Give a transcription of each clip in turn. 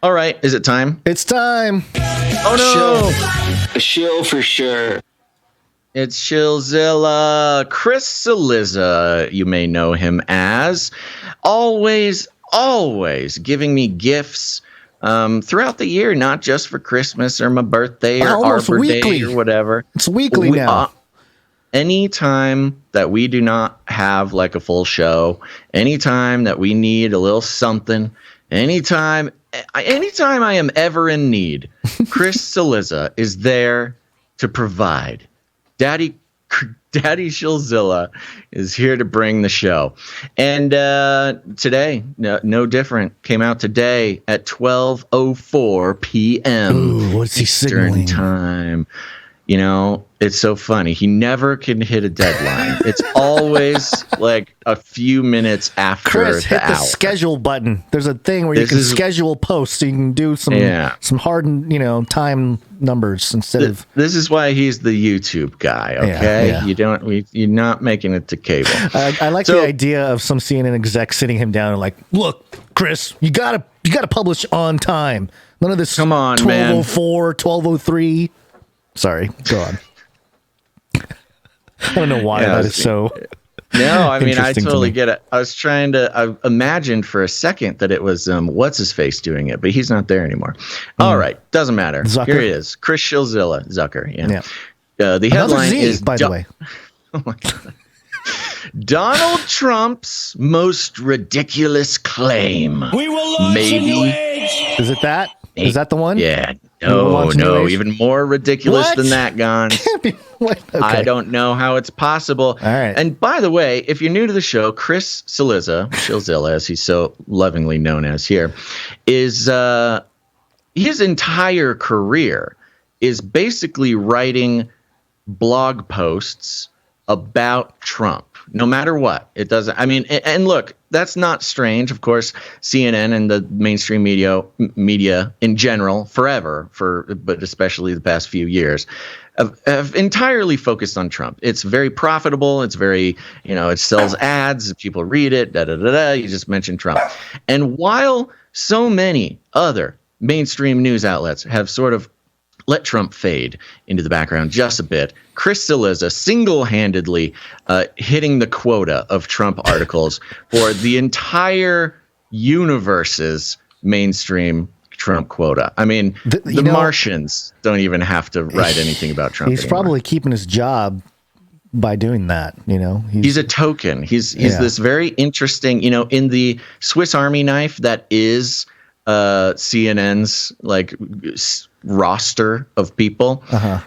All right, is it time? It's time. Oh no! A shill for sure. It's Shillzilla, Chris Shillzilla, you may know him as. Always giving me gifts throughout the year, not just for Christmas or my birthday or Arbor Day or whatever. It's weekly now. Anytime that we do not have like a full show, anytime that we need a little something, anytime I am ever in need, Chris Shillzilla is there to provide. Daddy Shillzilla is here to bring the show. And today, no different, came out today at 12:04 p.m. Ooh, what's he signaling? Eastern time. You know, it's so funny. He never can hit a deadline. It's always like a few minutes after Chris, the hit the hour. schedule button. There's a thing where you can schedule posts, so you can do some hard, time numbers instead of. This is why he's the YouTube guy. Okay, you're not making it to cable. I like the idea of some CNN exec sitting him down and like, look, Chris, you gotta publish on time. None of this. Come on, 12:04, 12:03. Sorry, go on. I don't know why that is so. No, I mean, I totally get it. I imagined for a second that it was what's his face doing it, but he's not there anymore. All right, doesn't matter. Zucker. Here he is, Chris Shillzilla, Zucker. Yeah. The Another headline Z, is by the way. Oh my God. Donald Trump's most ridiculous claim. We will launch a new age. Is it that? Is that the one? Yeah. No, even more ridiculous than that, Gonz. Okay. I don't know how it's possible. All right. And by the way, if you're new to the show, Chris Shillzilla, as he's so lovingly known as here, is his entire career is basically writing blog posts about Trump. No matter what, it doesn't. I mean, and look, that's not strange. Of course, CNN and the mainstream media in general, forever, but especially the past few years, have entirely focused on Trump. It's very profitable. It's very, it sells ads. People read it. You just mentioned Trump. And while so many other mainstream news outlets have sort of let Trump fade into the background just a bit, Chris Shillzilla single-handedly hitting the quota of Trump articles for the entire universe's mainstream Trump quota. I mean, the Martians don't even have to write anything about Trump He's anymore. probably keeping his job by doing that, He's a token. He's this very interesting, in the Swiss Army knife that is CNN's roster of people.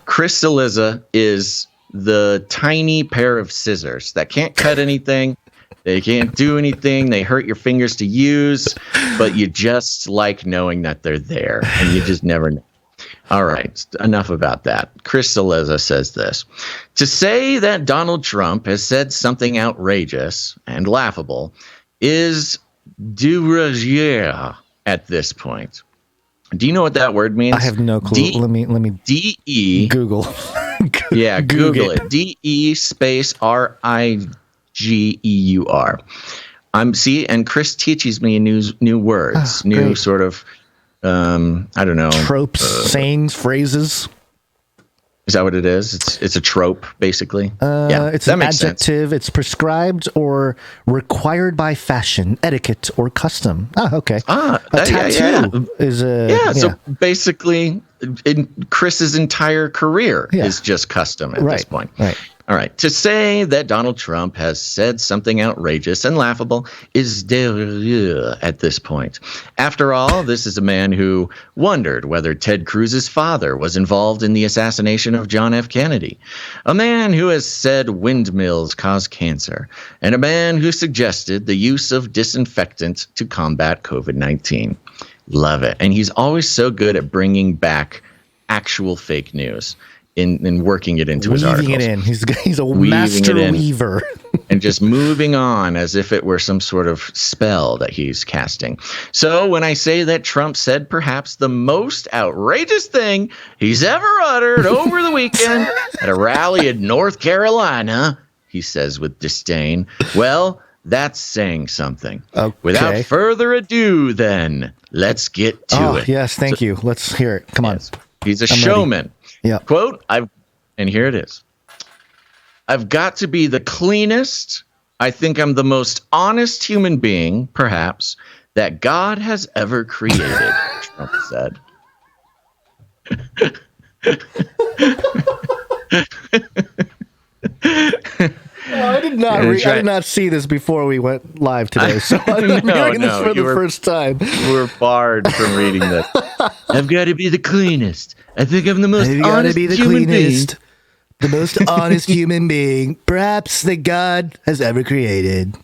Chris Shillzilla is the tiny pair of scissors that can't cut anything. They can't do anything. They hurt your fingers to use, but you just like knowing that they're there, and you just never know. All right, enough about that. Chris Shillzilla says this: to say that Donald Trump has said something outrageous and laughable is de rigueur at this point. Do you know what that word means? I have no clue. Let me D-E Google. Yeah, Google it. D-E space R-I-G-E-U-R. And Chris teaches me new words, new sort of I don't know, tropes, sayings, phrases. Is that what it is? It's a trope, basically. It's an adjective. It's prescribed or required by fashion, etiquette, or custom. Okay. A tattoo is a So basically, Chris's entire career is just custom at this point. Right. All right. To say that Donald Trump has said something outrageous and laughable is de rigueur at this point. After all, this is a man who wondered whether Ted Cruz's father was involved in the assassination of John F. Kennedy. A man who has said windmills cause cancer. And a man who suggested the use of disinfectant to combat COVID-19. Love it. And he's always so good at bringing back actual fake news. In working it into his articles. Weaving it in. He's a master weaver. And just moving on as if it were some sort of spell that he's casting. So when I say that Trump said perhaps the most outrageous thing he's ever uttered over the weekend at a rally in North Carolina, he says with disdain, well, That's saying something. Okay. Without further ado, then, let's get to it. Yes, thank you. Let's hear it. Come on. Yes. He's a showman. Yeah. Quote, and here it is. I've got to be the cleanest. I think I'm the most honest human being, perhaps, that God has ever created, Trump said. I did not see this before we went live today, so I'm hearing this for the first time. We're barred from reading this. I've got to be the cleanest. I think I'm the most honest human being. The most honest human being, perhaps, that God has ever created.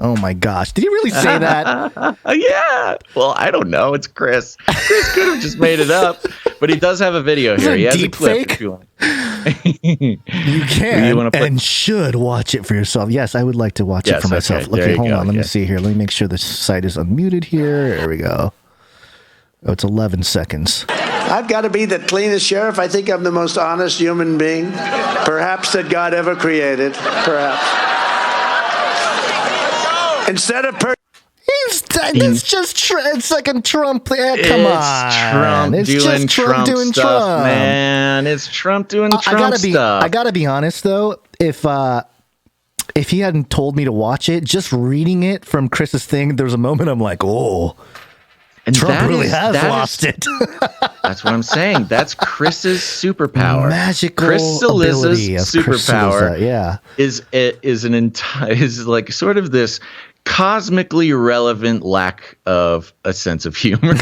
Oh my gosh. Did he really say that? Yeah. Well, I don't know. It's Chris. Chris could have just made it up, but he does have a video here. He has a clip if you want. You can and should watch it for yourself. Yes, I would like to watch it for myself. Okay, hold on. Let me see here. Let me make sure the site is unmuted here. There we go. Oh, it's 11 seconds. I've got to be the cleanest sheriff. I think I'm the most honest human being, perhaps, that God ever created. Perhaps. Instead of it's like a Trump. Come on, it's doing Trump stuff, man. It's Trump doing Trump stuff. I gotta be honest though. If he hadn't told me to watch it, just reading it from Chris's thing, there was a moment I'm like, oh. And Trump really has lost it. That's what I'm saying. That's Chris's superpower. Magical Chris Ciliza's superpower. Ciliza, is like sort of this cosmically relevant lack of a sense of humor.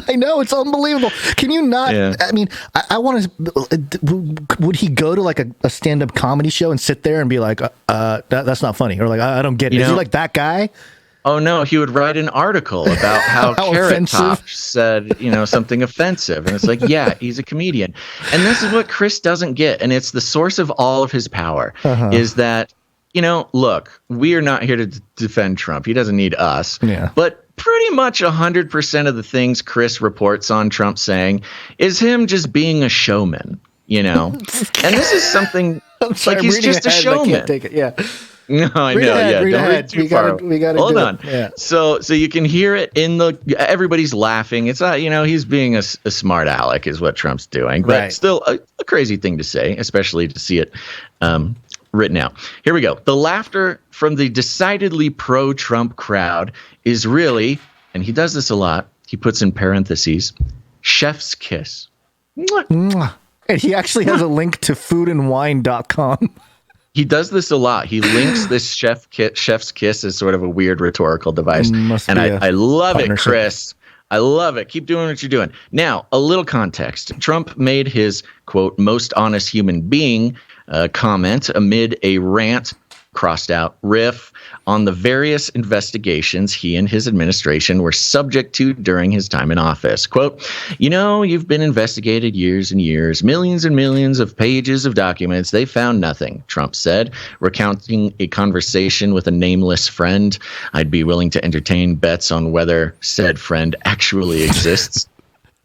I know, it's unbelievable. Can you not? Yeah. I mean, I want to. Would he go to like a stand-up comedy show and sit there and be like, "That's not funny," or like, "I don't get it"? Is he like that guy? Oh no, he would write an article about how Carrot Top said, something offensive. And it's like, yeah, he's a comedian. And this is what Chris doesn't get. And it's the source of all of his power is that, look, we are not here to defend Trump. He doesn't need us. Yeah. But pretty much 100% of the things Chris reports on Trump saying is him just being a showman, And this is something like he's just a showman. I can't take it. Yeah. No, I know. Yeah, don't read too far. We gotta hold on. Yeah. So you can hear it in everybody's laughing. It's not, he's being a smart aleck is what Trump's doing, but still a crazy thing to say, especially to see it written out. Here we go. The laughter from the decidedly pro-Trump crowd is really, and he does this a lot. He puts in parentheses, chef's kiss. Mwah. Mwah. And he actually has a link to foodandwine.com. He does this a lot. He links this chef's kiss as sort of a weird rhetorical device. And I love it, Chris. I love it. Keep doing what you're doing. Now, a little context. Trump made his, quote, most honest human being comment amid a rant, crossed out riff on the various investigations he and his administration were subject to during his time in office. Quote, you've been investigated years and years, millions and millions of pages of documents. They found nothing, Trump said, recounting a conversation with a nameless friend. I'd be willing to entertain bets on whether said friend actually exists.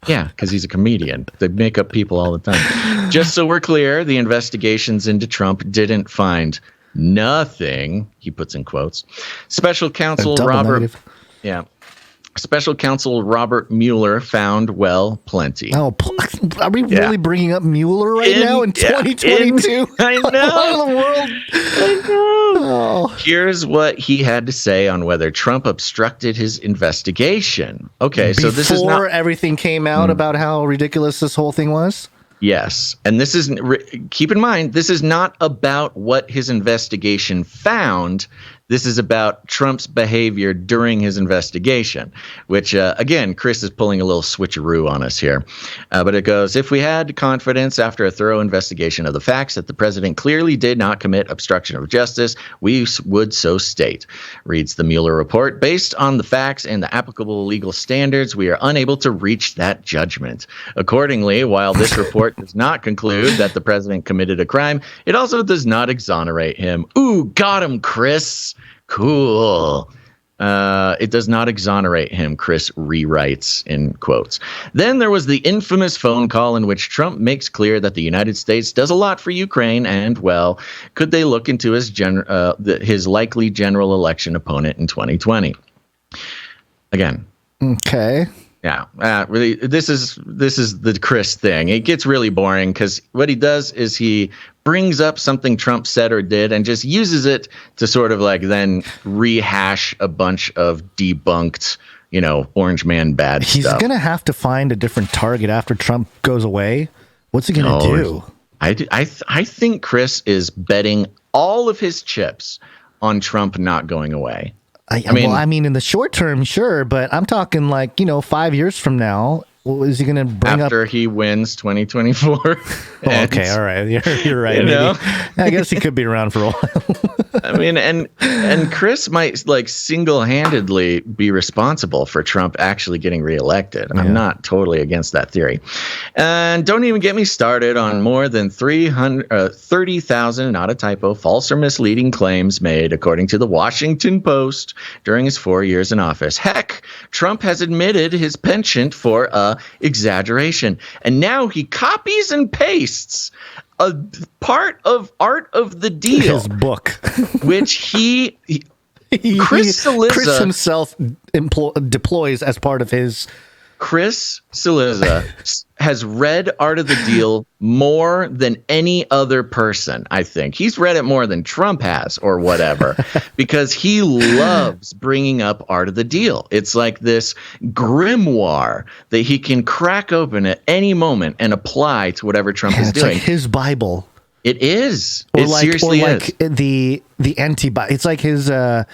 Yeah, because he's a comedian. They make up people all the time. Just so we're clear, the investigations into Trump didn't find nothing, he puts in quotes. Special counsel Robert Mueller found, plenty. Oh, are we really bringing up Mueller now in 2022? I know. What in the world? I know. Oh. Here's what he had to say on whether Trump obstructed his investigation. Okay, so this is before everything came out about how ridiculous this whole thing was? Yes. And this is, keep in mind, this is not about what his investigation found. This is about Trump's behavior during his investigation, which, again, Chris is pulling a little switcheroo on us here. But it goes, if we had confidence after a thorough investigation of the facts that the president clearly did not commit obstruction of justice, we would so state, reads the Mueller report. Based on the facts and the applicable legal standards, we are unable to reach that judgment. Accordingly, while this report does not conclude that the president committed a crime, it also does not exonerate him. Ooh, got him, Chris. Cool. It does not exonerate him, Chris rewrites in quotes. Then there was the infamous phone call in which Trump makes clear that the United States does a lot for Ukraine and, well, could they look into his likely general election opponent in 2020? Again. Okay. Yeah, really, this is the Chris thing. It gets really boring because what he does is he brings up something Trump said or did and just uses it to sort of like then rehash a bunch of debunked, Orange Man bad stuff. He's gonna have to find a different target after Trump goes away. What's he gonna do? I think Chris is betting all of his chips on Trump not going away. I mean, in the short term, sure, but I'm talking like 5 years from now. Is he going to bring after he wins 2024? Okay, all right, you're right. I guess he could be around for a while. I mean, and Chris might like single-handedly be responsible for Trump actually getting reelected. Yeah. I'm not totally against that theory. And don't even get me started on more than 30,000, not a typo, false or misleading claims made, according to the Washington Post, during his 4 years in office. Heck, Trump has admitted his penchant for exaggeration, and now he copies and pastes a part of Art of the Deal, his book, which Chris himself deploys as part of his. Chris Shillzilla has read Art of the Deal more than any other person, I think. He's read it more than Trump has or whatever, because he loves bringing up Art of the Deal. It's like this grimoire that he can crack open at any moment and apply to whatever Trump is doing. It's like his Bible. It is. It seriously is. The anti-Bible. It's like his... the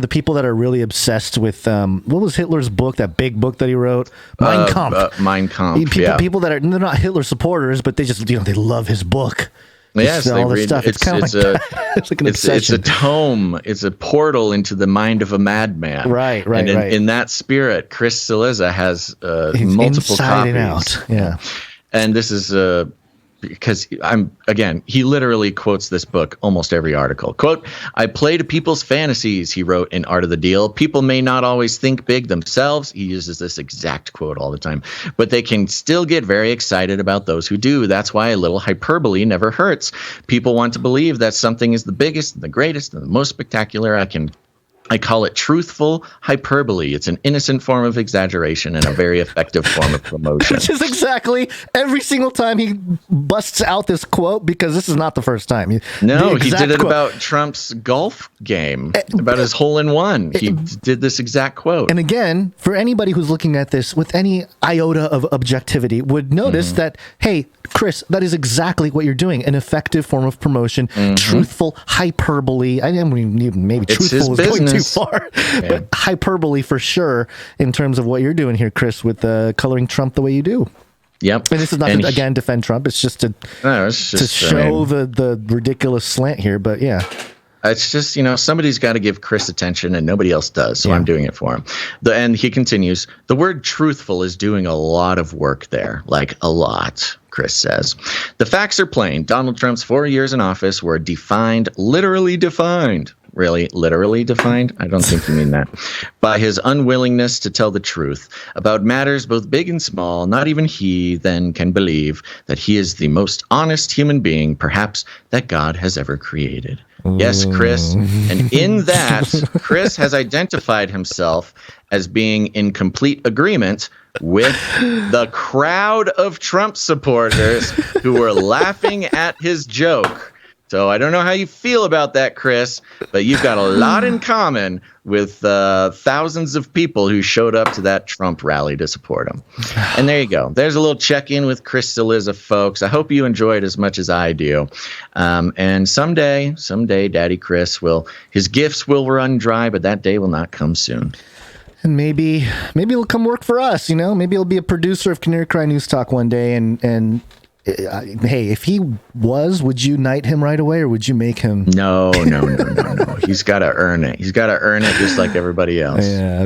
people that are really obsessed with what was Hitler's book, that big book that he wrote, Mein Kampf. Mein Kampf. People that are they're not Hitler supporters, but they just they love his book. Yes, all this stuff. It's kind of like it's like an obsession. It's a tome. It's a portal into the mind of a madman. Right. And in that spirit, Chris Shillzilla has multiple inside copies. And out. Yeah, and this is because he literally quotes this book almost every article. Quote, "I play to people's fantasies," he wrote in Art of the Deal. "People may not always think big themselves." He uses this exact quote all the time, "but they can still get very excited about those who do. That's why a little hyperbole never hurts. People want to believe that something is the biggest and the greatest and the most spectacular. I call it truthful hyperbole. It's an innocent form of exaggeration and a very effective form of promotion." Which is exactly every single time he busts out this quote, because this is not the first time. He did it about Trump's golf game, about his hole-in-one. He did this exact quote. And again, for anybody who's looking at this with any iota of objectivity, would notice that, hey, Chris, that is exactly what you're doing. An effective form of promotion, truthful hyperbole. I mean, maybe it's truthful is going too far, but hyperbole for sure in terms of what you're doing here, Chris, with coloring Trump the way you do. Yep. And this is not to, again, defend Trump. It's just to show the ridiculous slant here. But yeah. It's just, somebody's got to give Chris attention and nobody else does. So I'm doing it for him. And he continues, "The word truthful is doing a lot of work there, like a lot," Chris says. "The facts are plain. Donald Trump's 4 years in office were literally defined. Really, literally defined? I don't think you mean that. By his unwillingness to tell the truth about matters both big and small. Not even he then can believe that he is the most honest human being, perhaps, that God has ever created." Yes, Chris. And in that, Chris has identified himself as being in complete agreement with the crowd of Trump supporters who were laughing at his joke. So I don't know how you feel about that, Chris, but you've got a lot in common with thousands of people who showed up to that Trump rally to support him. And there you go. There's a little check-in with Chris Shillzilla, folks. I hope you enjoy it as much as I do. And someday, Daddy Chris his gifts will run dry, but that day will not come soon. And maybe he'll come work for us. Maybe he'll be a producer of Canary Cry NewsTalk one day. And hey, if he would you knight him right away, or would you make him? No. He's got to earn it. He's got to earn it just like everybody else. Yeah.